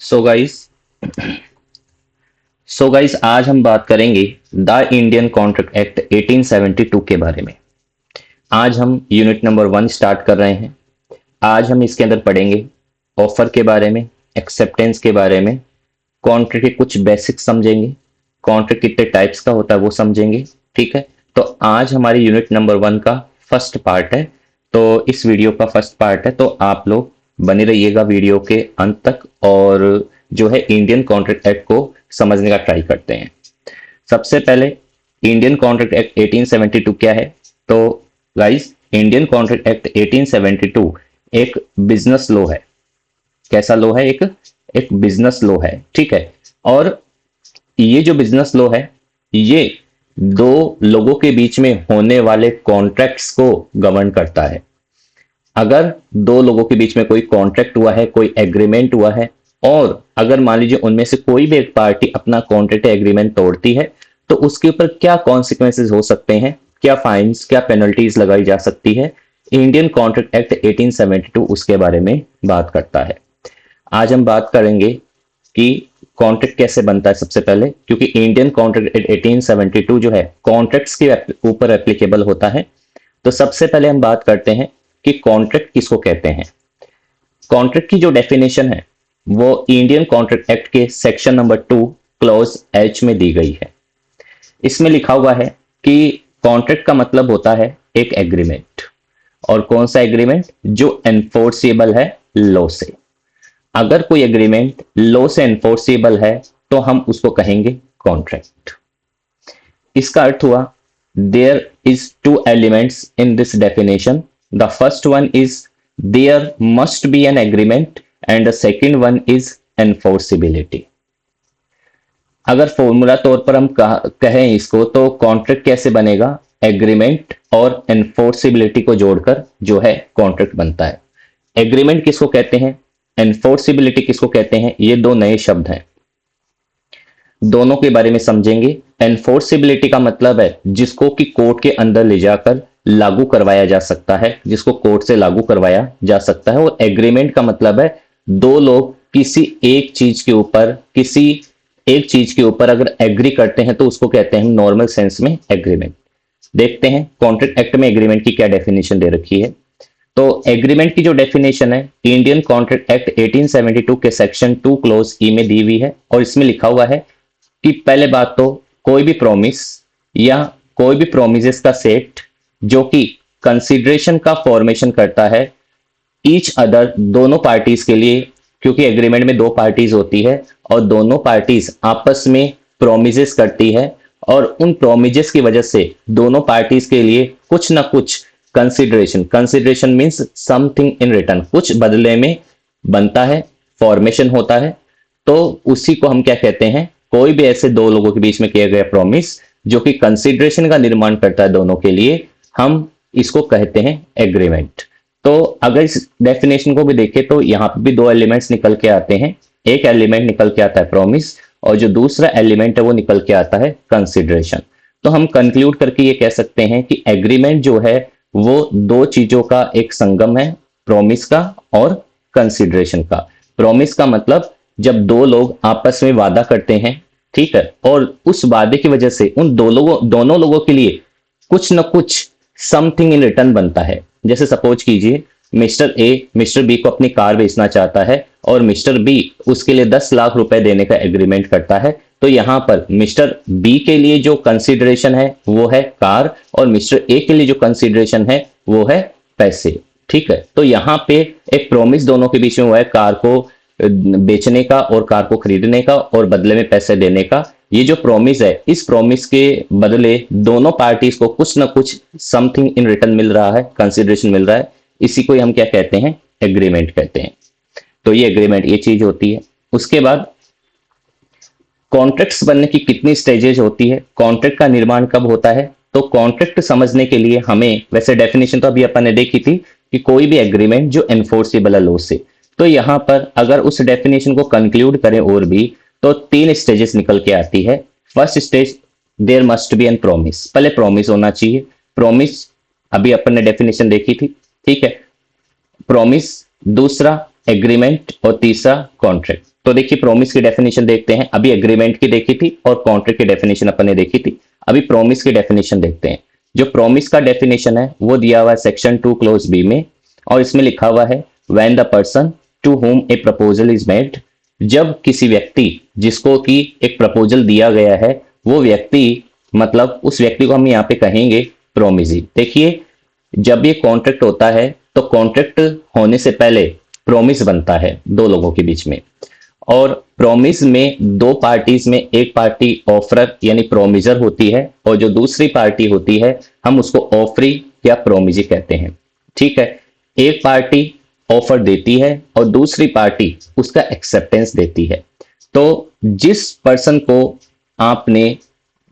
So guys आज हम बात करेंगे द इंडियन कॉन्ट्रैक्ट एक्ट 1872 के बारे में। आज हम यूनिट नंबर 1 स्टार्ट कर रहे हैं। आज हम इसके अंदर पढ़ेंगे ऑफर के बारे में, एक्सेप्टेंस के बारे में, कॉन्ट्रैक्ट के कुछ बेसिक्स समझेंगे, कॉन्ट्रैक्ट कितने टाइप्स का होता है वो समझेंगे। ठीक है, तो आज हमारी यूनिट नंबर 1 का फर्स्ट पार्ट है। तो इस वीडियो का फर्स्ट पार्ट है, तो आप लोग बने रहिएगा वीडियो के अंत तक और जो है इंडियन कॉन्ट्रैक्ट एक्ट को समझने का ट्राई करते हैं। सबसे पहले इंडियन कॉन्ट्रैक्ट एक्ट 1872 क्या है? तो गाइस, इंडियन कॉन्ट्रैक्ट एक्ट 1872 एक बिजनेस लॉ है। कैसा लॉ है? एक बिजनेस लॉ है। ठीक है, और ये जो बिजनेस लॉ है ये दो लोगों के बीच में होने वाले कॉन्ट्रैक्ट्स को गवर्न करता है। अगर दो लोगों के बीच में कोई कॉन्ट्रैक्ट हुआ है, कोई एग्रीमेंट हुआ है, और अगर मान लीजिए उनमें से कोई भी एक पार्टी अपना कॉन्ट्रैक्ट एग्रीमेंट तोड़ती है, तो उसके ऊपर क्या कॉन्सिक्वेंसेस हो सकते हैं, क्या फाइन्स, क्या पेनल्टीज लगाई जा सकती है, इंडियन कॉन्ट्रैक्ट एक्ट 1872 उसके बारे में बात करता है। आज हम बात करेंगे कि कॉन्ट्रैक्ट कैसे बनता है सबसे पहले, क्योंकि इंडियन कॉन्ट्रैक्ट एक्ट 1872 जो है कॉन्ट्रैक्ट्स के ऊपर एप्लीकेबल होता है। तो सबसे पहले हम बात करते हैं कि कॉन्ट्रैक्ट किसको कहते हैं। कॉन्ट्रैक्ट की जो डेफिनेशन है वो इंडियन कॉन्ट्रैक्ट एक्ट के सेक्शन नंबर 2 क्लॉज एच में दी गई है। इसमें लिखा हुआ है कि कॉन्ट्रैक्ट का मतलब होता है एक एग्रीमेंट, और कौन सा एग्रीमेंट? जो एनफोर्सेबल है लॉ से। अगर कोई एग्रीमेंट लॉ से एनफोर्सेबल है तो हम उसको कहेंगे कॉन्ट्रैक्ट। इसका अर्थ हुआ, there is two elements in this definition. The first one is there must be an agreement and the second one is enforceability. अगर फॉर्मूला तौर पर हम कहें इसको, तो कॉन्ट्रैक्ट कैसे बनेगा? एग्रीमेंट और एनफोर्सिबिलिटी को जोड़कर जो है कॉन्ट्रैक्ट बनता है। एग्रीमेंट किसको कहते हैं, एनफोर्सिबिलिटी किसको कहते हैं, ये दो नए शब्द हैं, दोनों के बारे में समझेंगे। एनफोर्सिबिलिटी का मतलब है जिसको कि कोर्ट के अंदर ले जाकर लागू करवाया जा सकता है, जिसको कोर्ट से लागू करवाया जा सकता है। और एग्रीमेंट का मतलब है दो लोग किसी एक चीज के ऊपर अगर एग्री करते हैं तो उसको कहते हैं नॉर्मल सेंस में एग्रीमेंट। देखते हैं कॉन्ट्रैक्ट एक्ट में एग्रीमेंट की क्या डेफिनेशन दे रखी है। तो एग्रीमेंट की जो डेफिनेशन है इंडियन कॉन्ट्रैक्ट एक्ट 1872 के सेक्शन 2 क्लोज ई में दी हुई है, और इसमें लिखा हुआ है कि पहले बात तो कोई भी प्रॉमिस या कोई भी प्रोमिसेस का सेट जो कि कंसिडरेशन का फॉर्मेशन करता है ईच अदर, दोनों पार्टीज के लिए, क्योंकि एग्रीमेंट में दो पार्टीज होती है और दोनों पार्टीज आपस में प्रोमिसेस करती है, और उन प्रोमिसेस की वजह से दोनों पार्टीज के लिए कुछ ना कुछ consideration means something in return, कुछ बदले में बनता है, फॉर्मेशन होता है। तो उसी को हम क्या कहते हैं? कोई भी ऐसे दो लोगों के बीच में किया गया प्रॉमिस जो कि कंसिडरेशन का निर्माण करता है दोनों के लिए, हम इसको कहते हैं एग्रीमेंट। तो अगर इस डेफिनेशन को भी देखें तो यहाँ पे भी दो एलिमेंट्स निकल के आते हैं। एक एलिमेंट निकल के आता है प्रॉमिस, और जो दूसरा एलिमेंट है वो निकल के आता है कंसिडरेशन। तो हम कंक्लूड करके ये कह सकते हैं कि एग्रीमेंट जो है वो दो चीजों का एक संगम है, प्रॉमिस का और कंसिडरेशन का। प्रॉमिस का मतलब जब दो लोग आपस में वादा करते हैं, ठीक है, और उस वादे की वजह से उन दोनों लोगों के लिए कुछ न कुछ समथिंग इन रिटर्न बनता है। जैसे सपोज कीजिए मिस्टर ए मिस्टर बी को अपनी कार बेचना चाहता है, और मिस्टर बी उसके लिए 10 लाख रुपए देने का एग्रीमेंट करता है। तो यहां पर मिस्टर बी के लिए जो कंसीडरेशन है वो है कार, और मिस्टर ए के लिए जो कंसीडरेशन है वो है पैसे। ठीक है, तो यहां पे एक प्रॉमिस दोनों के बीच में हुआ है, कार को बेचने का और कार को खरीदने का और बदले में पैसे देने का। ये जो प्रॉमिस है, इस प्रॉमिस के बदले दोनों पार्टीज को कुछ ना कुछ समथिंग इन रिटर्न मिल रहा है, कंसीडरेशन मिल रहा है। इसी को हम क्या कहते हैं? एग्रीमेंट कहते हैं। तो ये एग्रीमेंट ये चीज होती है। उसके बाद कॉन्ट्रैक्ट्स बनने की कितनी स्टेजेज होती है, कॉन्ट्रैक्ट का निर्माण कब होता है? तो कॉन्ट्रैक्ट समझने के लिए हमें, वैसे डेफिनेशन तो अभी अपन ने देखी थी कि कोई भी एग्रीमेंट जो एनफोर्सेबल है लॉ से। तो यहां पर अगर उस डेफिनेशन को कंक्लूड करें और भी, तो 3 स्टेजेस निकल के आती है। First stage, there must be a promise, पहले प्रॉमिस होना चाहिए। प्रॉमिस अभी अपन ने डेफिनेशन देखी थी, ठीक है, प्रॉमिस, दूसरा एग्रीमेंट, और तीसरा कॉन्ट्रैक्ट। तो देखिए प्रॉमिस की डेफिनेशन देखते हैं। अभी एग्रीमेंट की देखी थी और कॉन्ट्रैक्ट की डेफिनेशन अपन ने देखी थी। अभी प्रॉमिस की डेफिनेशन देखते हैं। जो प्रॉमिस का डेफिनेशन है वो दिया हुआ है सेक्शन 2 क्लोज बी में, और इसमें लिखा हुआ है व्हेन द पर्सन टू हुम ए प्रपोजल इज मेड, जब किसी व्यक्ति जिसको कि एक प्रपोजल दिया गया है वो व्यक्ति, मतलब उस व्यक्ति को हम यहाँ पे कहेंगे प्रोमिजी। देखिए जब ये कॉन्ट्रैक्ट होता है तो कॉन्ट्रैक्ट होने से पहले प्रोमिस बनता है दो लोगों के बीच में, और प्रोमिस में दो पार्टीज में एक पार्टी ऑफरर यानी प्रोमिजर होती है और जो दूसरी पार्टी होती है हम उसको ऑफरी या प्रोमिजी कहते हैं। ठीक है, एक पार्टी ऑफर देती है और दूसरी पार्टी उसका एक्सेप्टेंस देती है। तो जिस पर्सन को आपने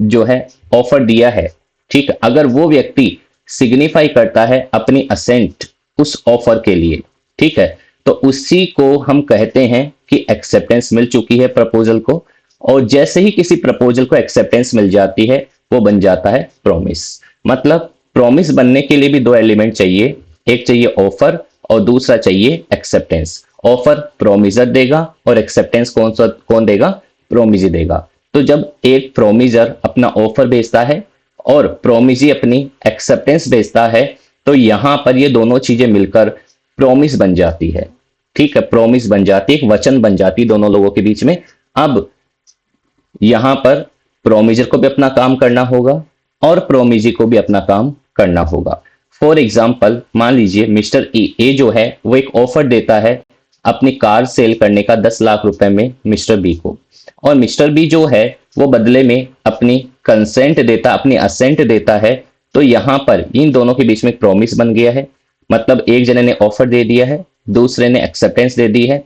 जो है ऑफर दिया है, ठीक, अगर वो व्यक्ति सिग्निफाई करता है अपनी असेंट उस ऑफर के लिए, ठीक है, तो उसी को हम कहते हैं कि एक्सेप्टेंस मिल चुकी है प्रपोजल को। और जैसे ही किसी प्रपोजल को एक्सेप्टेंस मिल जाती है वो बन जाता है प्रॉमिस। मतलब प्रॉमिस बनने के लिए भी दो एलिमेंट चाहिए, एक चाहिए ऑफर और दूसरा चाहिए एक्सेप्टेंस। ऑफर प्रोमिजर देगा और एक्सेप्टेंस कौन देगा? प्रोमिजी देगा। तो जब एक प्रोमिजर अपना ऑफर भेजता है और प्रोमिजी अपनी एक्सेप्टेंस भेजता है तो यहां पर ये दोनों चीजें मिलकर प्रोमिस बन जाती है। ठीक है, प्रोमिस बन जाती है, एक वचन बन जाती है दोनों लोगों के बीच में। अब यहां पर प्रोमिजर को भी अपना काम करना होगा और प्रोमिजी को भी अपना काम करना होगा। फॉर एग्जाम्पल मान लीजिए मिस्टर ए जो है वो एक ऑफर देता है अपनी कार सेल करने का 10 लाख रुपए में मिस्टर बी को, और मिस्टर बी जो है वो बदले में अपनी कंसेंट देता, अपनी असेंट देता है। तो यहां पर इन दोनों के बीच में प्रॉमिस बन गया है। मतलब एक जने ने ऑफर दे दिया है, दूसरे ने एक्सेप्टेंस दे दी है।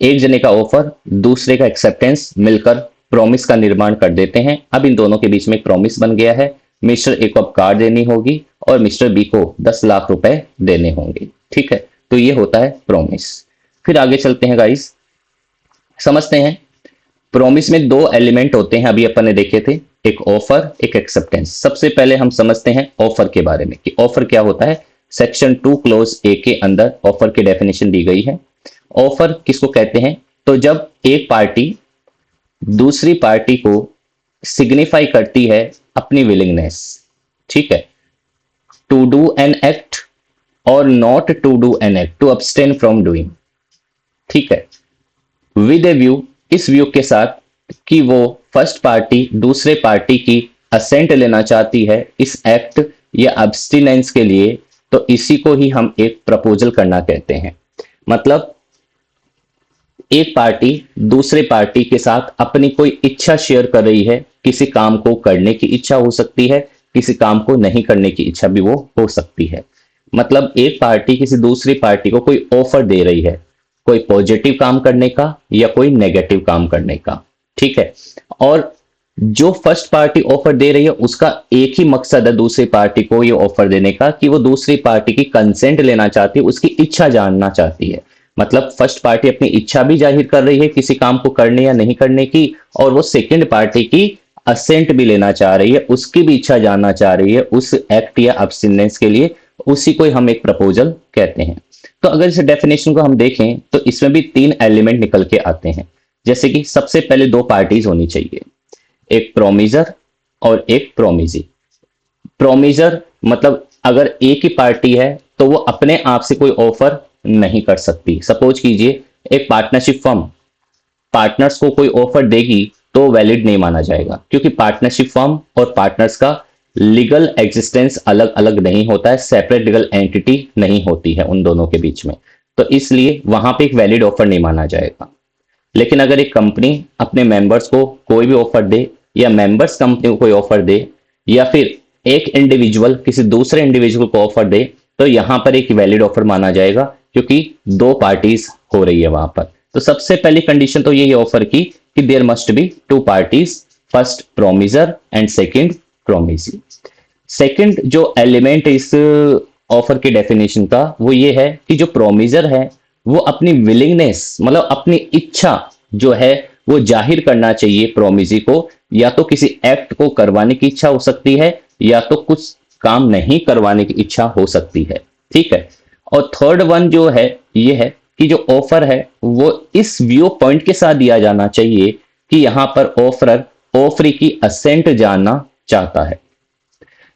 एक जने का ऑफर दूसरे का एक्सेप्टेंस मिलकर प्रॉमिस का निर्माण कर देते हैं। अब इन दोनों के बीच में एक प्रॉमिस बन गया है। मिस्टर ए को अब कार देनी होगी और मिस्टर बी को 10 लाख रुपए देने होंगे। ठीक है, तो ये होता है प्रॉमिस। फिर आगे चलते हैं गाइस, समझते हैं। प्रॉमिस में दो एलिमेंट होते हैं, अभी अपन ने देखे थे, एक ऑफर एक एक्सेप्टेंस। सबसे पहले हम समझते हैं ऑफर के बारे में कि ऑफर क्या होता है। सेक्शन 2 क्लोज ए के अंदर ऑफर की डेफिनेशन दी गई है। ऑफर किसको कहते हैं? तो जब एक पार्टी दूसरी पार्टी को सिग्निफाई करती है अपनी विलिंगनेस, ठीक है, टू डू एन एक्ट और not to do an act, to abstain from doing, ठीक है, विद ए व्यू, इस व्यू के साथ कि वो फर्स्ट पार्टी दूसरे पार्टी की असेंट लेना चाहती है इस एक्ट या अब्सटिनेंस के लिए, तो इसी को ही हम एक प्रपोजल करना कहते हैं। मतलब एक पार्टी दूसरे पार्टी के साथ अपनी कोई इच्छा शेयर कर रही है, किसी काम को करने की इच्छा हो सकती है, किसी काम को नहीं करने की इच्छा भी वो हो सकती है। मतलब एक पार्टी किसी दूसरी पार्टी को कोई ऑफर दे रही है, कोई पॉजिटिव काम करने का या कोई नेगेटिव काम करने का, ठीक है। और जो फर्स्ट पार्टी ऑफर दे रही है उसका एक ही मकसद है दूसरी पार्टी को ये ऑफर देने का कि वो दूसरी पार्टी की कंसेंट लेना चाहती है, उसकी इच्छा जानना चाहती है। मतलब फर्स्ट पार्टी अपनी इच्छा भी जाहिर कर रही है किसी काम को करने या नहीं करने की, और वो सेकंड पार्टी की असेंट भी लेना चाह रही है, उसकी भी इच्छा जानना चाह रही है उस एक्ट या अब्सटिनेंस के लिए। उसी को हम एक प्रपोजल कहते हैं। तो अगर इस डेफिनेशन को हम देखें तो इसमें भी 3 एलिमेंट निकल के आते हैं। जैसे कि सबसे पहले दो पार्टीज होनी चाहिए, एक प्रोमिजर और एक प्रोमिजी। प्रोमिजर मतलब अगर एक ही पार्टी है तो वो अपने आप से कोई ऑफर नहीं कर सकती। सपोज कीजिए एक पार्टनरशिप फर्म पार्टनर्स को कोई ऑफर देगी तो वैलिड नहीं माना जाएगा, क्योंकि पार्टनरशिप फर्म और पार्टनर्स का लीगल एग्जिस्टेंस अलग अलग नहीं होता है, सेपरेट लीगल एंटिटी नहीं होती है उन दोनों के बीच में, तो इसलिए वहां पे एक वैलिड ऑफर नहीं माना जाएगा। लेकिन अगर एक कंपनी अपने मेंबर्स को कोई भी ऑफर दे या मेंबर्स कंपनी को कोई ऑफर दे या फिर एक इंडिविजुअल किसी दूसरे इंडिविजुअल को ऑफर दे तो यहां पर एक वैलिड ऑफर माना जाएगा, क्योंकि दो पार्टीज हो रही है वहां पर। तो सबसे पहली कंडीशन तो यही ऑफर की कि there must be 2 parties, first promiser and second promisee. Second जो एलिमेंट इस ऑफर के डेफिनेशन का वो ये है कि जो प्रोमिजर है वो अपनी विलिंगनेस मतलब अपनी इच्छा जो है वो जाहिर करना चाहिए प्रोमिजी को, या तो किसी एक्ट को करवाने की इच्छा हो सकती है या तो कुछ काम नहीं करवाने की इच्छा हो सकती है, ठीक है। और थर्ड वन जो है ये है कि जो ऑफर है वो इस व्यू पॉइंट के साथ दिया जाना चाहिए कि यहां पर ऑफरर ऑफरी की असेंट जानना चाहता है।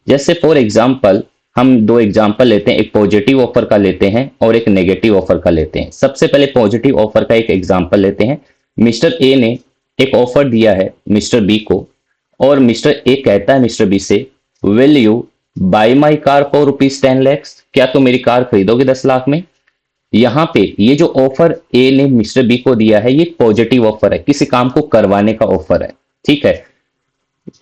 जैसे फॉर एग्जाम्पल हम दो एग्जाम्पल लेते हैं, एक पॉजिटिव ऑफर का लेते हैं और एक नेगेटिव ऑफर का लेते हैं। सबसे पहले पॉजिटिव ऑफर का एक एग्जाम्पल लेते हैं। मिस्टर ए ने एक ऑफर दिया है मिस्टर बी को, और मिस्टर ए कहता है मिस्टर बी से, will you by my car for ₹10 lakhs, क्या तुम मेरी कार खरीदोगे 10 लाख में। यहाँ पे ये जो ऑफर ए ने मिस्टर बी को दिया है ये पॉजिटिव ऑफर है, किसी काम को करवाने का ऑफर है, ठीक है।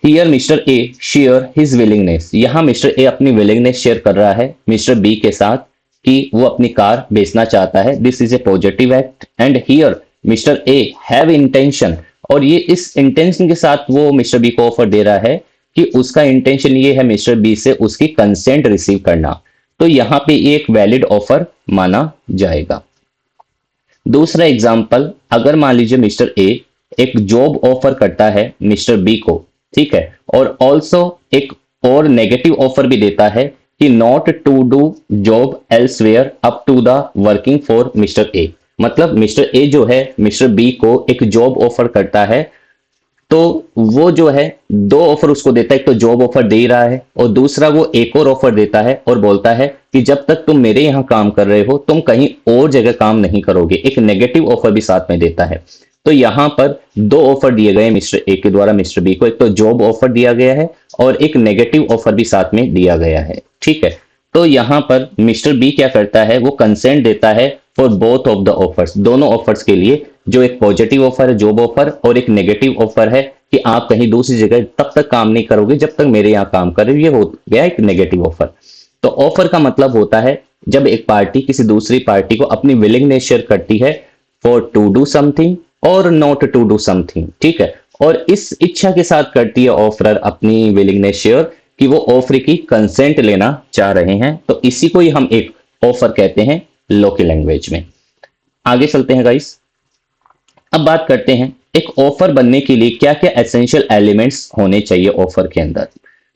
Here mister A share his willingness, यहाँ मिस्टर ए अपनी विलिंगनेस शेयर कर रहा है मिस्टर बी के साथ कि वो अपनी कार बेचना चाहता है। This is a positive act and here mister A have intention, और ये इस इंटेंशन के साथ वो मिस्टर बी को ऑफर दे रहा है कि उसका इंटेंशन ये है मिस्टर बी से उसकी कंसेंट रिसीव करना, तो यहाँ पे ये एक वैलिड ऑफर माना जाएगा। दूसरा एग्जाम्पल, अगर मान लीजिए मिस्टर ए एक जॉब ऑफर करता है मिस्टर बी को, ठीक है, और ऑल्सो एक और नेगेटिव ऑफर भी देता है कि not to do job elsewhere up to the working for mister A. मतलब मिस्टर ए जो है मिस्टर बी को एक जॉब ऑफर करता है, तो वो जो है दो ऑफर उसको देता है, एक तो जॉब ऑफर दे रहा है और दूसरा वो एक और ऑफर देता है और बोलता है कि जब तक तुम मेरे यहाँ काम कर रहे हो तुम कहीं और जगह काम नहीं करोगे। एक नेगेटिव ऑफर भी साथ में देता है। तो यहाँ पर दो ऑफर दिए गए मिस्टर ए के द्वारा मिस्टर बी को, एक तो जॉब ऑफर दिया गया है और एक नेगेटिव ऑफर भी साथ में दिया गया है, ठीक है। तो यहाँ पर मिस्टर बी क्या करता है, वो कंसेंट देता है for both of the offers, दोनों ऑफर्स के लिए, जो एक पॉजिटिव ऑफर है जॉब ऑफर और एक नेगेटिव ऑफर है कि आप कहीं दूसरी जगह तब तक काम नहीं करोगे जब तक मेरे यहाँ काम कर रहे हो। ये हो गया एक नेगेटिव ऑफर। तो ऑफर का मतलब होता है जब एक पार्टी किसी दूसरी पार्टी को अपनी विलिंगनेस शेयर करती है फॉर टू डू समथिंग और नॉट टू डू समथिंग, ठीक है, और इस इच्छा के साथ करती है ऑफरर अपनी विलिंगनेस शेयर कि वो ऑफर की कंसेंट लेना चाह रहे हैं। तो इसी को ही हम एक ऑफर कहते हैं लॉ की लैंग्वेज में। आगे चलते हैं गाइस। अब बात करते हैं एक ऑफर बनने के लिए क्या क्या एसेंशियल एलिमेंट्स होने चाहिए ऑफर के अंदर।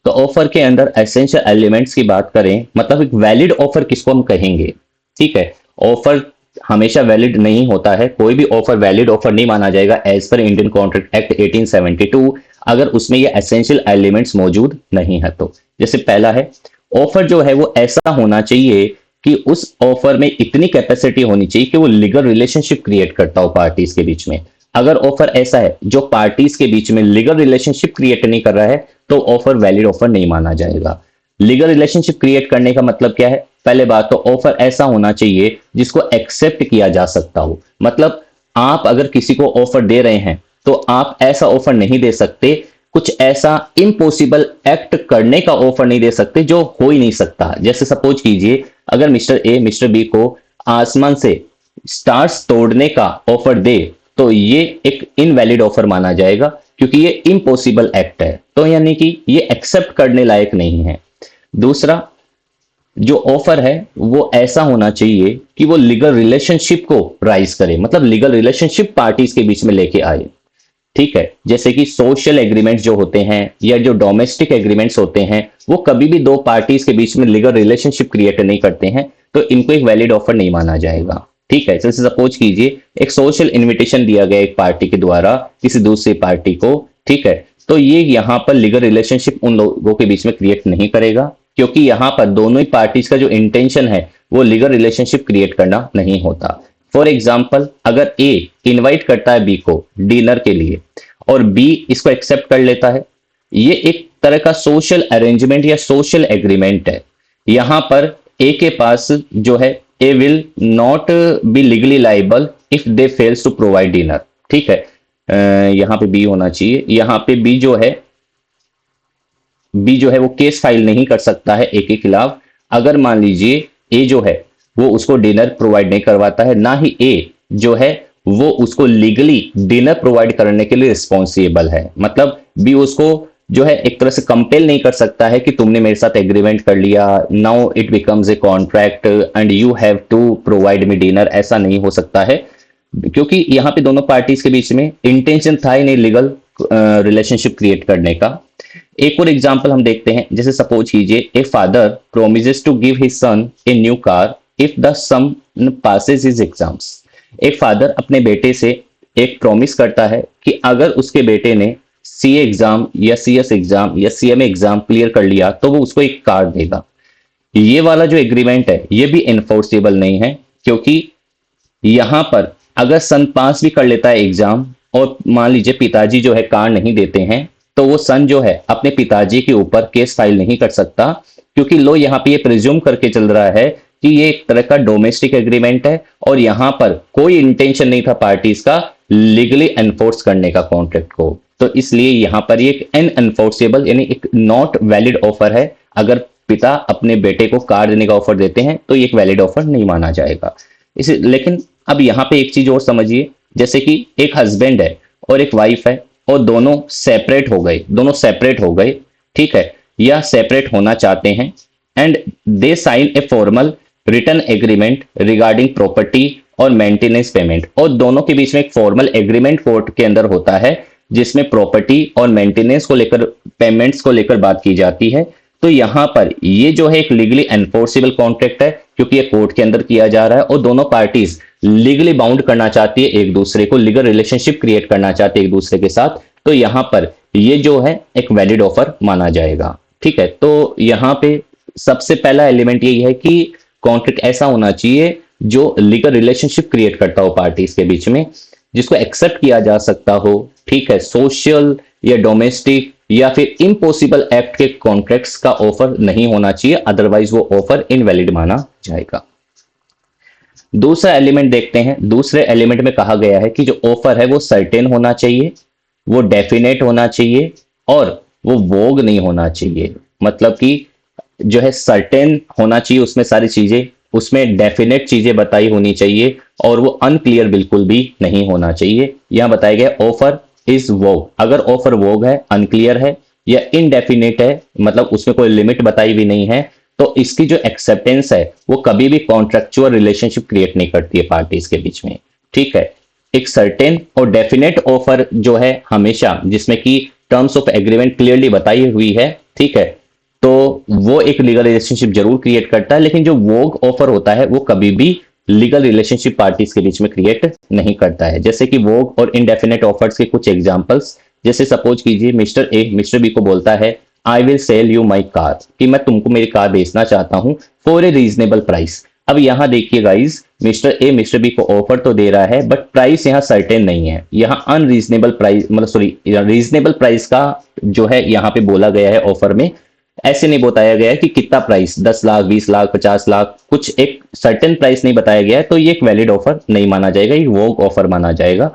तो ऑफर के अंदर एसेंशियल एलिमेंट्स की बात करें, मतलब एक वैलिड ऑफर किसको हम कहेंगे, ठीक है। ऑफर हमेशा वैलिड नहीं होता है, कोई भी ऑफर वैलिड ऑफर नहीं माना जाएगा as per Indian contract act 1872 अगर उसमें ये एसेंशियल एलिमेंट्स मौजूद नहीं है। तो जैसे पहला है, ऑफर जो है वो ऐसा होना चाहिए कि उस ऑफर में इतनी कैपेसिटी होनी चाहिए कि वो लीगल रिलेशनशिप क्रिएट करता हो पार्टीज के बीच में। अगर ऑफर ऐसा है जो पार्टीज के बीच में लीगल रिलेशनशिप क्रिएट नहीं कर रहा है तो ऑफर वैलिड ऑफर नहीं माना जाएगा। लीगल रिलेशनशिप क्रिएट करने का मतलब क्या है, पहले बात तो ऑफर ऐसा होना चाहिए जिसको एक्सेप्ट किया जा सकता हो। मतलब आप अगर किसी को ऑफर दे रहे हैं तो आप ऐसा ऑफर नहीं दे सकते, कुछ ऐसा इम्पॉसिबल एक्ट करने का ऑफर नहीं दे सकते जो हो ही नहीं सकता। जैसे सपोज कीजिए अगर मिस्टर ए मिस्टर बी को आसमान से स्टार्स तोड़ने का ऑफर दे तो ये एक इनवैलिड ऑफर माना जाएगा क्योंकि ये इम्पॉसिबल एक्ट है, तो यानी कि ये एक्सेप्ट करने लायक नहीं है। दूसरा, जो ऑफर है वो ऐसा होना चाहिए कि वो लीगल रिलेशनशिप को राइज करे, मतलब लीगल रिलेशनशिप पार्टीज के बीच में लेके आए, ठीक है। जैसे कि सोशल एग्रीमेंट्स जो होते हैं या जो डोमेस्टिक एग्रीमेंट्स होते हैं वो कभी भी दो पार्टीज के बीच में लीगल रिलेशनशिप क्रिएट नहीं करते हैं, तो इनको एक वैलिड ऑफर नहीं माना जाएगा, ठीक है। जैसे सपोज कीजिए एक सोशल इन्विटेशन दिया गया एक पार्टी के द्वारा किसी दूसरी पार्टी को, ठीक है, तो ये यहाँ पर लीगल रिलेशनशिप उन लोगों के बीच में क्रिएट नहीं करेगा क्योंकि यहाँ पर दोनों ही पार्टीज का जो इंटेंशन है वो लीगल रिलेशनशिप क्रिएट करना नहीं होता। फॉर एग्जाम्पल, अगर ए इनवाइट करता है बी को डिनर के लिए और बी इसको एक्सेप्ट कर लेता है, ये एक तरह का सोशल अरेंजमेंट या सोशल एग्रीमेंट है। यहां पर ए के पास जो है A will not be legally liable if they fails to provide dinner, ठीक है। यहां पे बी होना चाहिए, यहां पे बी जो है वो केस फाइल नहीं कर सकता है ए के खिलाफ अगर मान लीजिए ए जो है वो उसको डिनर प्रोवाइड नहीं करवाता है, ना ही ए जो है वो उसको लीगली डिनर प्रोवाइड करने के लिए रिस्पॉन्सिबल है। मतलब बी उसको जो है एक तरह से कंपेल नहीं कर सकता है कि तुमने मेरे साथ एग्रीमेंट कर लिया, now it becomes a contract and you have to provide me dinner, ऐसा नहीं हो सकता है क्योंकि यहाँ पे दोनों पार्टीज के बीच में इंटेंशन था ही नहीं लीगल रिलेशनशिप क्रिएट करने का। एक और एग्जांपल हम देखते हैं, जैसे सपोज कीजिए a father promises to give his son a new car if the son passes his exams. एक फादर अपने बेटे से एक प्रॉमिस करता है कि अगर उसके बेटे ने सी एग्जाम या CS एग्जाम या CMA एग्जाम क्लियर कर लिया तो वो उसको एक कार देगा। ये वाला जो एग्रीमेंट है ये भी इन्फोर्सेबल नहीं है, क्योंकि यहां पर अगर सन पास भी कर लेता है एग्जाम और मान लीजिए पिताजी जो है कार नहीं देते हैं, तो वो सन जो है अपने पिताजी के ऊपर केस फाइल नहीं कर सकता, क्योंकि लो यहाँ पे ये प्रिज्यूम करके चल रहा है कि ये एक तरह का डोमेस्टिक एग्रीमेंट है और यहाँ पर कोई इंटेंशन नहीं था पार्टीज का लीगली एनफोर्स करने का कॉन्ट्रैक्ट को। तो इसलिए यहाँ पर ये एक अनएनफोर्सेबल यानी एक नॉट वैलिड ऑफर है। अगर पिता अपने बेटे को कार देने का ऑफर देते हैं तो ये एक वैलिड ऑफर नहीं माना जाएगा। इसे लेकिन अब यहाँ पे एक चीज और समझिए, जैसे कि एक हस्बैंड है और एक वाइफ है और दोनों सेपरेट हो गए, ठीक है, या सेपरेट होना चाहते हैं, and they sign a formal return agreement regarding property और मेंटेनेंस पेमेंट। और दोनों के बीच में एक फॉर्मल एग्रीमेंट कोर्ट के अंदर होता है जिसमें प्रॉपर्टी और मेंटेनेंस को लेकर, पेमेंट्स को लेकर बात की जाती है। तो यहां पर ये जो है एक लीगली एनफोर्सेबल कॉन्ट्रैक्ट है, क्योंकि ये कोर्ट के अंदर किया जा रहा है और दोनों पार्टीज लीगली बाउंड करना चाहती है एक दूसरे को, लीगल रिलेशनशिप क्रिएट करना चाहते हैं एक दूसरे के साथ। तो यहां पर ये जो है एक वैलिड ऑफर माना जाएगा, ठीक है। तो यहां पे सबसे पहला एलिमेंट यही है कि कॉन्ट्रैक्ट ऐसा होना चाहिए जो लीगल रिलेशनशिप क्रिएट करता हो पार्टीज के बीच में, जिसको एक्सेप्ट किया जा सकता हो, ठीक है। सोशल या डोमेस्टिक या फिर इम्पॉसिबल एक्ट के कॉन्ट्रैक्ट्स का ऑफर नहीं होना चाहिए, अदरवाइज वो ऑफर इनवैलिड माना जाएगा। दूसरा एलिमेंट देखते हैं। दूसरे एलिमेंट में कहा गया है कि जो ऑफर है वो सर्टेन होना चाहिए, वो डेफिनेट होना चाहिए और वो वोग नहीं होना चाहिए। मतलब कि जो है सर्टेन होना चाहिए उसमें सारी चीजें, उसमें डेफिनेट चीजें बताई होनी चाहिए और वो अनक्लियर बिल्कुल भी नहीं होना चाहिए। यहां बताया गया ऑफर इज वोग। अगर ऑफर वोग है, अनक्लियर है या इनडेफिनेट है, मतलब उसमें कोई लिमिट बताई भी नहीं है, तो इसकी जो एक्सेप्टेंस है वो कभी भी कॉन्ट्रेक्चुअल रिलेशनशिप क्रिएट नहीं करती है पार्टीज के बीच में, ठीक है। एक सर्टेन और डेफिनेट ऑफर जो है हमेशा, जिसमें कि टर्म्स ऑफ एग्रीमेंट क्लियरली बताई हुई है, ठीक है, तो वो एक लीगल रिलेशनशिप जरूर क्रिएट करता है। लेकिन जो वोग ऑफर होता है वो कभी भी लीगल रिलेशनशिप पार्टीज के बीच में क्रिएट नहीं करता है। जैसे कि वोग और इनडेफिनेट ऑफर्स के कुछ एग्जांपल्स, जैसे सपोज कीजिए मिस्टर ए मिस्टर बी को बोलता है I will sell you my car, कि मैं तुमको मेरी कार बेचना चाहता हूं फॉर ए रीजनेबल प्राइस। अब यहां देखिए guys, mister A mister B को ऑफर तो दे रहा है बट प्राइस यहां सर्टेन नहीं है। यहां अनरीजनेबल प्राइस, मतलब सॉरी रीजनेबल प्राइस का जो है यहां पे बोला गया है ऑफर में। ऐसे नहीं बताया गया है कि कितना प्राइस, 10 लाख 20 लाख 50 लाख, कुछ एक सर्टेन प्राइस नहीं बताया गया है। तो ये एक वैलिड ऑफर नहीं माना जाएगा, ये वोग ऑफर माना जाएगा।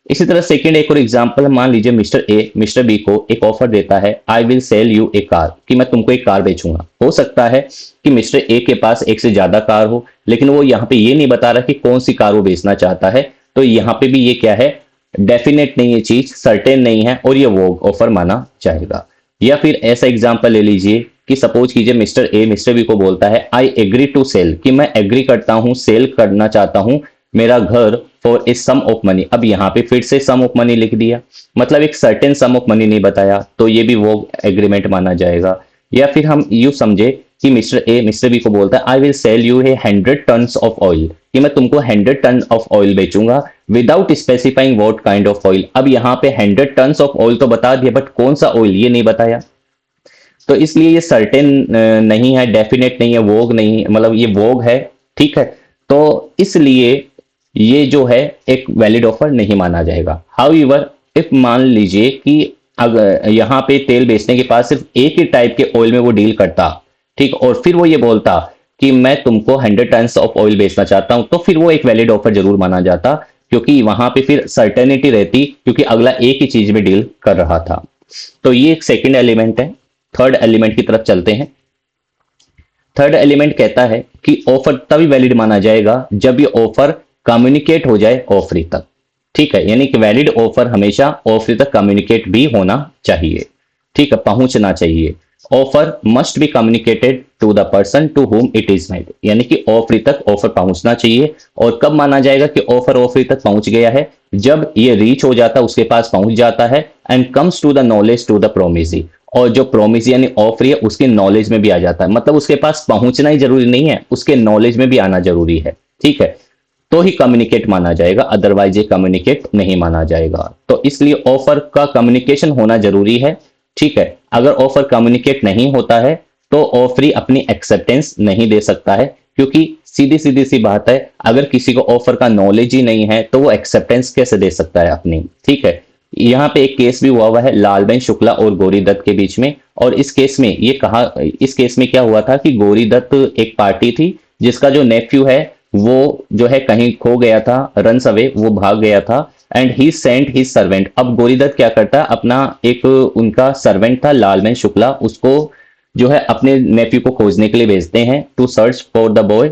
इसी तरह सेकंड एक और एग्जांपल, मान लीजिए मिस्टर ए मिस्टर बी को एक ऑफर देता है I will sell you a car, कि मैं तुमको एक कार बेचूंगा। हो सकता है कि मिस्टर ए के पास एक से ज्यादा कार हो, लेकिन वो यहाँ पे ये नहीं बता रहा कि कौन सी कार वो बेचना चाहता है। तो यहाँ पे भी ये क्या है, डेफिनेट नहीं है चीज, सर्टेन नहीं है और ये वोग ऑफर माना जाएगा। या फिर ऐसा एग्जाम्पल ले लीजिए कि सपोज कीजिए मिस्टर ए मिस्टर बी को बोलता है आई एग्री टू सेल, कि मैं एग्री करता हूं, सेल करना चाहता हूं मेरा घर for a sum of money. अब यहाँ पे फिर से सम ऑफ मनी लिख दिया, मतलब एक सर्टेन सम ऑफ मनी नहीं बताया, तो ये भी वो एग्रीमेंट माना जाएगा। या फिर हम यूं समझे कि मिस्टर ए मिस्टर बी को बोलता है I will sell you a 100 tons of oil, कि मैं तुमको 100 टन ऑफ ऑयल बेचूंगा without specifying what kind of oil. अब यहाँ पे 100 टन्स ऑफ ऑयल तो बता दिया बट कौन सा ऑयल ये नहीं बताया। तो इसलिए ये सर्टेन नहीं है, डेफिनेट नहीं है, वोग नहीं, मतलब ये वोग है, ठीक है। तो इसलिए ये जो है एक वैलिड ऑफर नहीं माना जाएगा। हाउएवर इफ मान लीजिए कि अगर यहाँ पे तेल बेचने के पास सिर्फ एक ही टाइप के ऑयल में वो डील करता, ठीक, और फिर वो ये बोलता कि मैं तुमको 100 टन्स ऑफ ऑयल बेचना चाहता हूं, तो फिर वो एक वैलिड ऑफर जरूर माना जाता, क्योंकि वहां पे फिर सर्टेनिटी रहती, क्योंकि अगला एक ही चीज में डील कर रहा था। तो ये एक सेकेंड एलिमेंट है। थर्ड एलिमेंट की तरफ चलते हैं। थर्ड एलिमेंट कहता है कि ऑफर तभी वैलिड माना जाएगा जब ये ऑफर कम्युनिकेट हो जाए ऑफरी तक, ठीक है। यानी कि वैलिड ऑफर हमेशा ऑफरी तक कम्युनिकेट भी होना चाहिए, ठीक है, पहुंचना चाहिए। Offer must be communicated to the person to whom it is made, यानी कि ऑफरी तक ऑफर पहुंचना चाहिए। और कब माना जाएगा कि ऑफर ऑफरी तक पहुंच गया है, जब ये रीच हो जाता, उसके पास पहुंच जाता है, and comes to the knowledge to the promisee, और जो प्रॉमिस यानी ऑफर है उसके नॉलेज में भी आ जाता है, मतलब उसके पास पहुंचना ही जरूरी नहीं है, उसके नॉलेज में भी आना जरूरी है। ठीक है, तो ही कम्युनिकेट माना जाएगा, अदरवाइज ये कम्युनिकेट नहीं माना जाएगा। तो इसलिए ऑफर का कम्युनिकेशन होना जरूरी है। ठीक है, अगर ऑफर कम्युनिकेट नहीं होता है तो ऑफरी अपनी एक्सेप्टेंस नहीं दे सकता है, क्योंकि सीधी सीधी सी बात है, अगर किसी को ऑफर का नॉलेज ही नहीं है तो वो एक्सेप्टेंस कैसे दे सकता है अपनी। ठीक है, यहाँ पे एक केस भी हुआ है लालबेन शुक्ला और गौरी दत्त के बीच में, और इस केस में क्या हुआ था कि गौरी दत्त एक पार्टी थी जिसका जो नेफ्यू है वो जो है कहीं खो गया था, रन्स अवे, वो भाग गया था, and he sent his servant. अब गौरी दत्त क्या करता, अपना एक उनका सर्वेंट था लालबेन शुक्ला, उसको जो है अपने नेफ्यू को खोजने के लिए भेजते हैं, to search for the boy.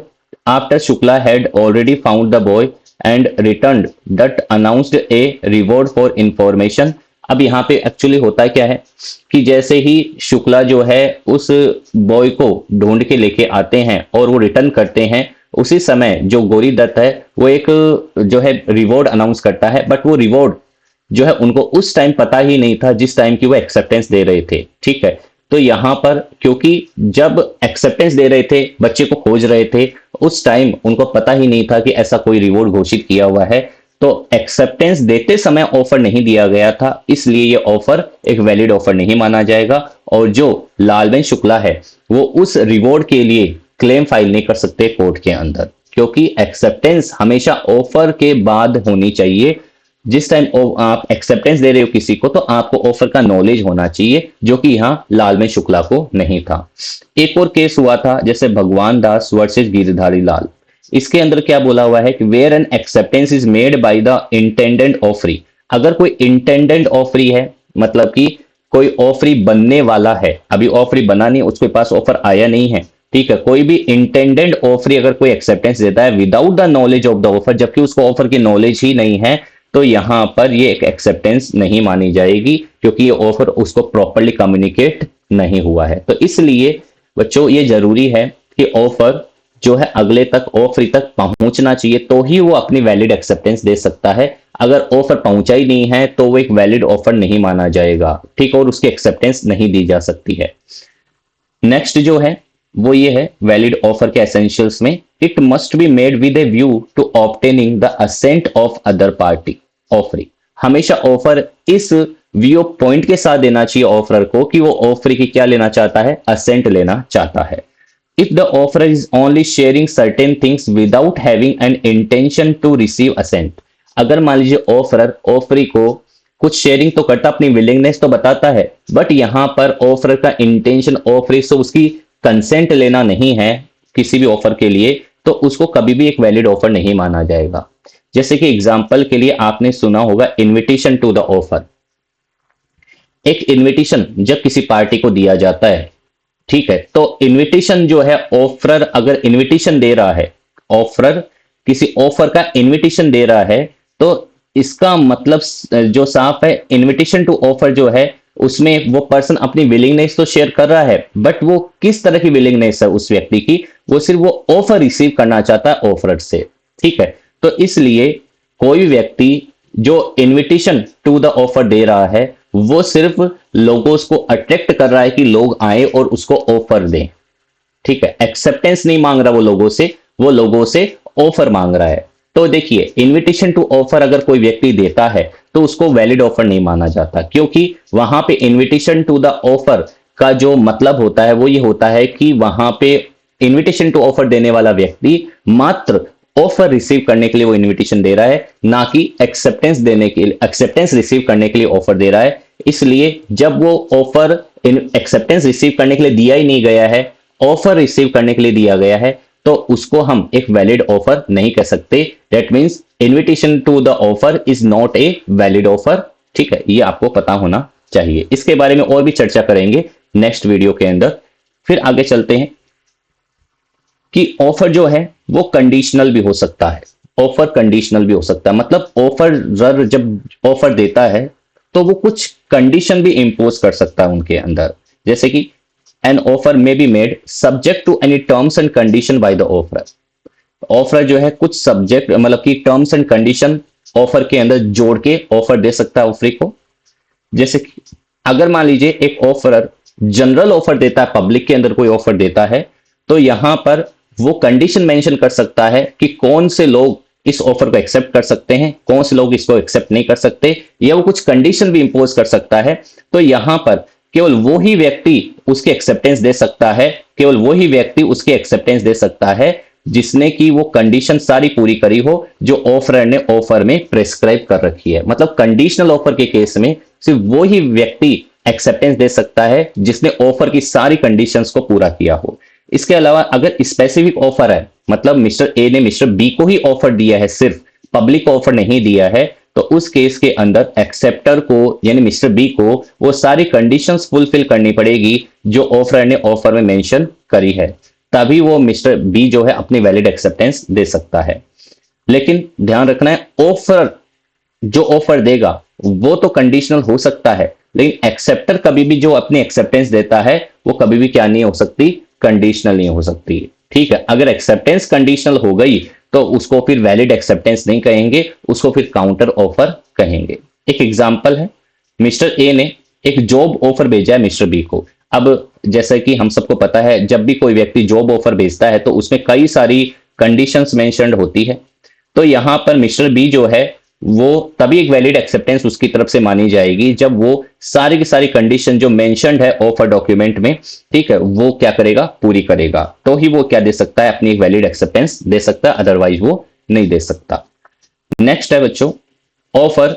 After Shukla had already found the boy and return that announced a reward for information. अब यहाँ पे एक्चुअली होता क्या है कि जैसे ही शुक्ला जो है उस बॉय को ढूंढ के लेके आते हैं और वो रिटर्न करते हैं, उसी समय जो गौरी दत्त है वो एक जो है रिवॉर्ड अनाउंस करता है, बट वो रिवॉर्ड जो है उनको उस टाइम पता ही नहीं था जिस टाइम की वो एक्सेप्टेंस दे रहे थे। ठीक है, तो यहां पर क्योंकि जब एक्सेप्टेंस दे रहे थे, बच्चे को खोज रहे थे, उस टाइम उनको पता ही नहीं था कि ऐसा कोई रिवॉर्ड घोषित किया हुआ है, तो एक्सेप्टेंस देते समय ऑफर नहीं दिया गया था, इसलिए ये ऑफर एक वैलिड ऑफर नहीं माना जाएगा। और जो लालबेन शुक्ला है वो उस रिवॉर्ड के लिए क्लेम फाइल नहीं कर सकते कोर्ट के अंदर, क्योंकि एक्सेप्टेंस हमेशा ऑफर के बाद होनी चाहिए। जिस टाइम आप एक्सेप्टेंस दे रहे हो किसी को तो आपको ऑफर का नॉलेज होना चाहिए, जो कि यहां लालबेन शुक्ला को नहीं था। एक और केस हुआ था जैसे भगवान दास वर्सेस गिरधारी लाल। इसके अंदर क्या बोला हुआ है कि where an acceptance is made by the intended offeree. अगर कोई इंटेंडेंट ऑफरी है, मतलब कि कोई ऑफरी बनने वाला है, अभी ऑफरी बना नहीं, उसके पास ऑफर आया नहीं है, ठीक है, कोई भी इंटेंडेंट ऑफरी अगर कोई एक्सेप्टेंस देता है without the knowledge of the offer, जबकि उसको ऑफर की नॉलेज ही नहीं है, तो यहां पर ये एक एक्सेप्टेंस नहीं मानी जाएगी, क्योंकि ये ऑफर उसको प्रॉपरली कम्युनिकेट नहीं हुआ है। तो इसलिए बच्चों ये जरूरी है कि ऑफर जो है अगले तक, ऑफरी तक पहुंचना चाहिए, तो ही वो अपनी वैलिड एक्सेप्टेंस दे सकता है। अगर ऑफर पहुंचा ही नहीं है तो वो एक वैलिड ऑफर नहीं माना जाएगा। ठीक, और उसकी एक्सेप्टेंस नहीं दी जा सकती है। नेक्स्ट जो है वो ये है वैलिड ऑफर के एसेंशियल्स में, it must be made with a view to obtaining the assent of other party offeree. हमेशा ऑफर इस व्यू पॉइंट के साथ देना चाहिए ऑफर को कि वो ऑफर की क्या लेना चाहता है, असेंट लेना चाहता है। If the offer is only sharing certain things without having an intention to receive assent, अगर मान लीजिए ऑफरर ऑफरी को कुछ शेयरिंग तो करता, अपनी विलिंगनेस तो बताता है, बट यहां पर ऑफर का इंटेंशन ऑफर से उसकी कंसेंट लेना नहीं है किसी भी ऑफर के लिए, तो उसको कभी भी एक वैलिड ऑफर नहीं माना जाएगा। जैसे कि एग्जांपल के लिए आपने सुना होगा इनविटेशन टू द ऑफर। एक इनविटेशन जब किसी पार्टी को दिया जाता है, ठीक है, तो इनविटेशन जो है ऑफरर अगर इनविटेशन दे रहा है, ऑफरर किसी ऑफर का इनविटेशन दे रहा है, तो इसका मतलब जो साफ है, इनविटेशन टू ऑफर जो है उसमें वो पर्सन अपनी विलिंगनेस तो शेयर कर रहा है, बट वो किस तरह की विलिंगनेस है उस व्यक्ति की, वो सिर्फ वो ऑफर रिसीव करना चाहता है ऑफर से। ठीक है, तो इसलिए कोई भी व्यक्ति जो इनविटेशन टू द ऑफर दे रहा है वो सिर्फ लोगों को अट्रैक्ट कर रहा है कि लोग आए और उसको ऑफर दें। ठीक है, एक्सेप्टेंस नहीं मांग रहा वो लोगों से ऑफर मांग रहा है। तो देखिए इनविटेशन टू ऑफर अगर कोई व्यक्ति देता है तो उसको वैलिड ऑफर नहीं माना जाता, क्योंकि वहां पे इनविटेशन टू द ऑफर का जो मतलब होता है वो ये होता है कि वहां पे इनविटेशन टू ऑफर देने वाला व्यक्ति मात्र ऑफर रिसीव करने के लिए वो इनविटेशन दे रहा है, ना कि एक्सेप्टेंस रिसीव करने के लिए ऑफर दे रहा है। इसलिए जब वो ऑफर एक्सेप्टेंस रिसीव करने के लिए दिया ही नहीं गया है, ऑफर रिसीव करने के लिए दिया गया है, तो उसको हम एक वैलिड ऑफर नहीं कह सकते। That means invitation to the offer is not a valid offer. ठीक है, ये आपको पता होना चाहिए। इसके बारे में और भी चर्चा करेंगे नेक्स्ट वीडियो के अंदर। फिर आगे चलते हैं कि ऑफर जो है वो कंडीशनल भी हो सकता है। ऑफर कंडीशनल भी हो सकता है, मतलब ऑफर जब ऑफर देता है तो वो कुछ कंडीशन भी इंपोज कर सकता है उनके अंदर, जैसे कि an offer may be made subject to any terms and condition by the offer. Offer जो है कुछ सब्जेक्ट मतलब कि टर्म्स एंड कंडीशन ऑफर के अंदर जोड़ के ऑफर दे सकता है ऑफरी को। जैसे कि अगर मान लीजिए एक ऑफरर जनरल ऑफर देता है, पब्लिक के अंदर कोई ऑफर देता है, तो यहां पर वो कंडीशन मेंशन कर सकता है कि कौन से लोग इस ऑफर को एक्सेप्ट कर सकते हैं, कौन से लोग इसको एक्सेप्ट नहीं कर सकते, या वो कुछ कंडीशन भी इंपोज कर सकता है। तो यहां पर केवल वो ही व्यक्ति उसकी एक्सेप्टेंस दे सकता है, केवल वो ही व्यक्ति उसकी एक्सेप्टेंस दे सकता है जिसने की वो कंडीशन सारी पूरी करी हो जो ऑफरर ने ऑफर में प्रेस्क्राइब कर रखी है। मतलब कंडीशनल ऑफर के केस में सिर्फ वो ही व्यक्ति एक्सेप्टेंस दे सकता है जिसने ऑफर की सारी कंडीशंस को पूरा किया हो। इसके अलावा अगर स्पेसिफिक ऑफर है, मतलब मिस्टर ए ने मिस्टर बी को ही ऑफर दिया है, सिर्फ पब्लिक ऑफर नहीं दिया है, तो उस केस के अंदर एक्सेप्टर को यानी मिस्टर बी को वो सारी कंडीशंस फुलफिल करनी पड़ेगी जो ऑफर ने ऑफर में मेंशन करी है, तभी वो मिस्टर बी जो है अपनी वैलिड एक्सेप्टेंस दे सकता है। लेकिन ध्यान रखना है, ऑफर जो ऑफर देगा वो तो कंडीशनल हो सकता है, लेकिन एक्सेप्टर कभी भी जो अपनी एक्सेप्टेंस देता है वो कभी भी क्या नहीं हो सकती, कंडीशनल नहीं हो सकती। ठीक है, अगर एक्सेप्टेंस कंडीशनल हो गई तो उसको फिर वैलिड एक्सेप्टेंस नहीं कहेंगे, उसको फिर काउंटर ऑफर कहेंगे। एक एग्जांपल है, मिस्टर ए ने एक जॉब ऑफर भेजा है मिस्टर बी को। अब जैसा कि हम सबको पता है, जब भी कोई व्यक्ति जॉब ऑफर भेजता है तो उसमें कई सारी कंडीशंस मेंशन्ड होती है। तो यहां पर मिस्टर बी जो है वो तभी एक वैलिड एक्सेप्टेंस उसकी तरफ से मानी जाएगी जब वो सारी की सारी कंडीशन जो मेंशन्ड है ऑफर डॉक्यूमेंट में, ठीक है, वो क्या करेगा, पूरी करेगा, तो ही वो क्या दे सकता है, अपनी एक वैलिड एक्सेप्टेंस दे सकता है, अदरवाइज वो नहीं दे सकता। नेक्स्ट है बच्चों, offer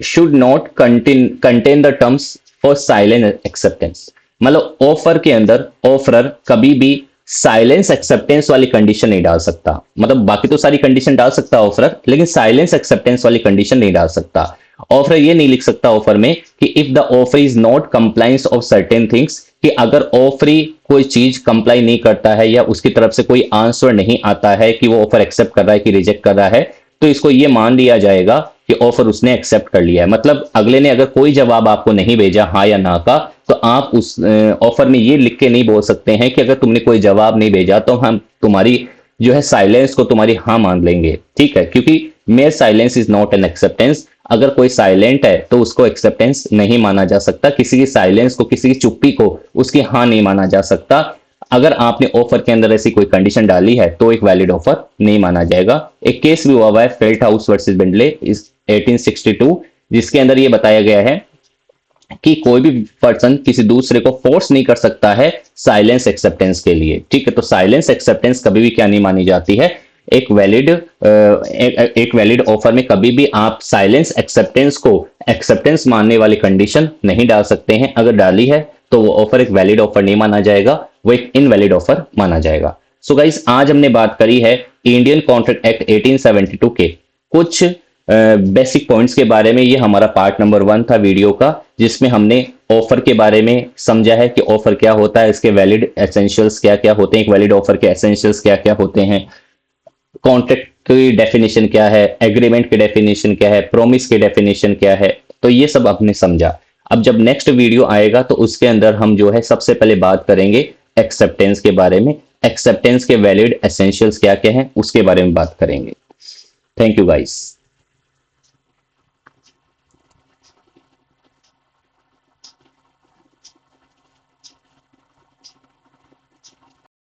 should not contain the terms for silent acceptance. मतलब ऑफर के अंदर ऑफरर कभी भी साइलेंस एक्सेप्टेंस वाली कंडीशन नहीं डाल सकता। मतलब बाकी तो सारी कंडीशन डाल सकता है ऑफरर, लेकिन साइलेंस एक्सेप्टेंस वाली कंडीशन नहीं डाल सकता। ऑफर ये नहीं लिख सकता ऑफर में कि if the offer is not compliance of certain things, कि अगर ऑफरी कोई चीज कंप्लाई नहीं करता है या उसकी तरफ से कोई आंसर नहीं आता है कि वो ऑफर एक्सेप्ट कर रहा है कि रिजेक्ट कर रहा है, तो इसको ये मान लिया जाएगा कि ऑफर उसने एक्सेप्ट कर लिया है। मतलब अगले ने अगर कोई जवाब आपको नहीं भेजा हाँ या ना का, तो आप उस ऑफर में ये लिख के नहीं बोल सकते हैं कि अगर तुमने कोई जवाब नहीं भेजा तो हम तुम्हारी जो है साइलेंस को तुम्हारी हाँ मान लेंगे। ठीक है, क्योंकि mayor silence is not an acceptance. अगर कोई साइलेंट है तो उसको एक्सेप्टेंस नहीं माना जा सकता, किसी की साइलेंस को, किसी की चुप्पी को उसकी हाँ नहीं माना जा सकता। अगर आपने ऑफर के अंदर ऐसी कोई कंडीशन डाली है तो एक वैलिड ऑफर नहीं माना जाएगा। एक केस भी हुआ है फेल्ट हाउस वर्सेस बेंडले इस 1862, जिसके अंदर यह बताया गया है कि कोई भी पर्सन किसी दूसरे को फोर्स नहीं कर सकता है साइलेंस एक्सेप्टेंस के लिए। ठीक है, तो साइलेंस एक्सेप्टेंस कभी भी क्या नहीं मानी जाती है, एक वैलिड ऑफर में कभी भी आप साइलेंस एक्सेप्टेंस को एक्सेप्टेंस मानने वाली कंडीशन नहीं डाल सकते हैं। अगर डाली है तो वो ऑफर एक वैलिड ऑफर नहीं माना जाएगा, वो एक इनवैलिड ऑफर माना जाएगा। सो गाइस, आज हमने बात करी है इंडियन कॉन्ट्रैक्ट एक्ट 1872 के कुछ बेसिक पॉइंट्स के बारे में। ये हमारा पार्ट नंबर 1 था वीडियो का, जिसमें हमने ऑफर के बारे में समझा है कि ऑफर क्या होता है, इसके वैलिड एसेंशियल्स क्या क्या होते हैं, एक वैलिड ऑफर के एसेंशियल्स क्या क्या होते हैं, कॉन्ट्रैक्ट की डेफिनेशन क्या है, एग्रीमेंट की डेफिनेशन क्या है, प्रोमिस की डेफिनेशन क्या है, तो ये सब आपने समझा। अब जब नेक्स्ट वीडियो आएगा तो उसके अंदर हम जो है सबसे पहले बात करेंगे एक्सेप्टेंस के बारे में, एक्सेप्टेंस के वैलिड एसेंशियल्स क्या क्या हैं उसके बारे में बात करेंगे। Thank you guys.